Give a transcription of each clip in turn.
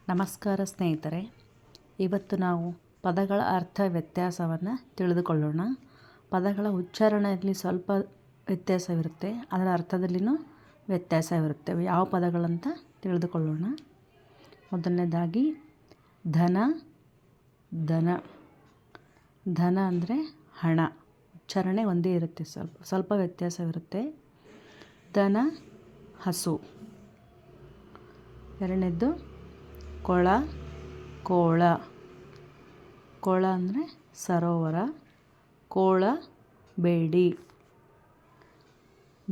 ನಮಸ್ಕಾರ ಸ್ನೇಹಿತರೆ, ಇವತ್ತು ನಾವು ಪದಗಳ ಅರ್ಥ ವ್ಯತ್ಯಾಸವನ್ನು ತಿಳಿದುಕೊಳ್ಳೋಣ. ಪದಗಳ ಉಚ್ಚಾರಣೆಯಲ್ಲಿ ಸ್ವಲ್ಪ ವ್ಯತ್ಯಾಸವಿರುತ್ತೆ, ಅದರ ಅರ್ಥದಲ್ಲಿಯೂ ವ್ಯತ್ಯಾಸವಿರುತ್ತೆ. ಯಾವ ಪದಗಳಂತ ತಿಳಿದುಕೊಳ್ಳೋಣ. ಮೊದಲನೇದಾಗಿ ಧನ. ಧನ ಧನ ಅಂದರೆ ಹಣ. ಉಚ್ಚಾರಣೆ ಒಂದೇ ಇರುತ್ತೆ, ಸ್ವಲ್ಪ ವ್ಯತ್ಯಾಸವಿರುತ್ತೆ. ದನ, ಹಸು. ಎರಡನೇದ್ದು ಕೊಳ, ಕೋಳ. ಕೊಳ ಅಂದರೆ ಸರೋವರ, ಕೋಳ ಬೇಡಿ.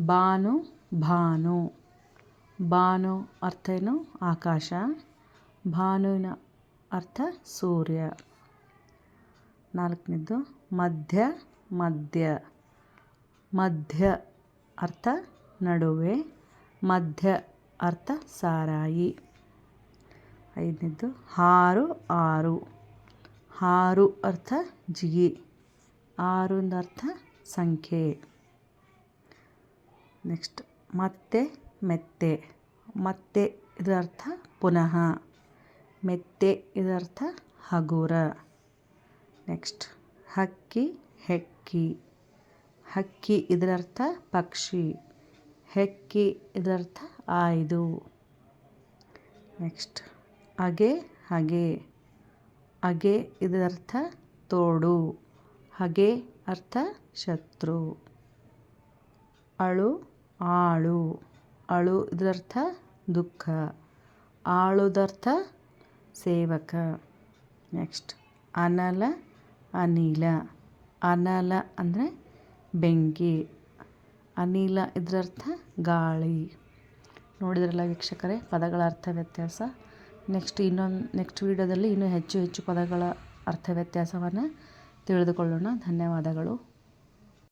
ಬಾನು, ಭಾನು. ಬಾನು ಅರ್ಥ ಏನು? ಆಕಾಶ. ಭಾನುವಿನ ಅರ್ಥ ಸೂರ್ಯ. ನಾಲ್ಕನೇದ್ದು ಮಧ್ಯ, ಮಧ್ಯ. ಮಧ್ಯ ಅರ್ಥ ನಡುವೆ, ಮಧ್ಯ ಅರ್ಥ ಸಾರಾಯಿ. ಐದನೇದ್ದು ಹಾರು, ಆರು. ಹಾರು ಅರ್ಥ ಜಿಗಿ, ಆರು ಅರ್ಥ ಸಂಖ್ಯೆ. ನೆಕ್ಸ್ಟ್ ಮತ್ತೆ, ಮೆತ್ತೆ. ಮತ್ತೆ ಇದರ ಅರ್ಥ ಪುನಃ, ಮೆತ್ತೆ ಇದರ ಅರ್ಥ ಹಗುರ. ನೆಕ್ಸ್ಟ್ ಹಕ್ಕಿ, ಹೆಕ್ಕಿ. ಹಕ್ಕಿ ಇದರ ಅರ್ಥ ಪಕ್ಷಿ, ಹೆಕ್ಕಿ ಇದರ ಅರ್ಥ ಆಯ್ದು. ನೆಕ್ಸ್ಟ್ ಅಗೆ, ಹಗೆ. ಅಗೆ ಇದರ ಅರ್ಥ ತೋಡು, ಹಗೆ ಅರ್ಥ ಶತ್ರು. ಅಳು, ಆಳು. ಅಳು ಇದರರ್ಥ ದುಃಖ, ಆಳುದರ್ಥ ಸೇವಕ. ನೆಕ್ಸ್ಟ್ ಅನಲ, ಅನಿಲ. ಅನಲ ಅಂದರೆ ಬೆಂಕಿ, ಅನಿಲ ಇದರರ್ಥ ಗಾಳಿ. ನೋಡಿದ್ರಲ್ಲ ವೀಕ್ಷಕರೇ ಪದಗಳ ಅರ್ಥ ವ್ಯತ್ಯಾಸ. ನೆಕ್ಸ್ಟ್ ವಿಡಿಯೋದಲ್ಲಿ ಇನ್ನೂ ಹೆಚ್ಚು ಪದಗಳ ಅರ್ಥ ವ್ಯತ್ಯಾಸವನ್ನು ತಿಳಿದುಕೊಳ್ಳೋಣ. ಧನ್ಯವಾದಗಳು.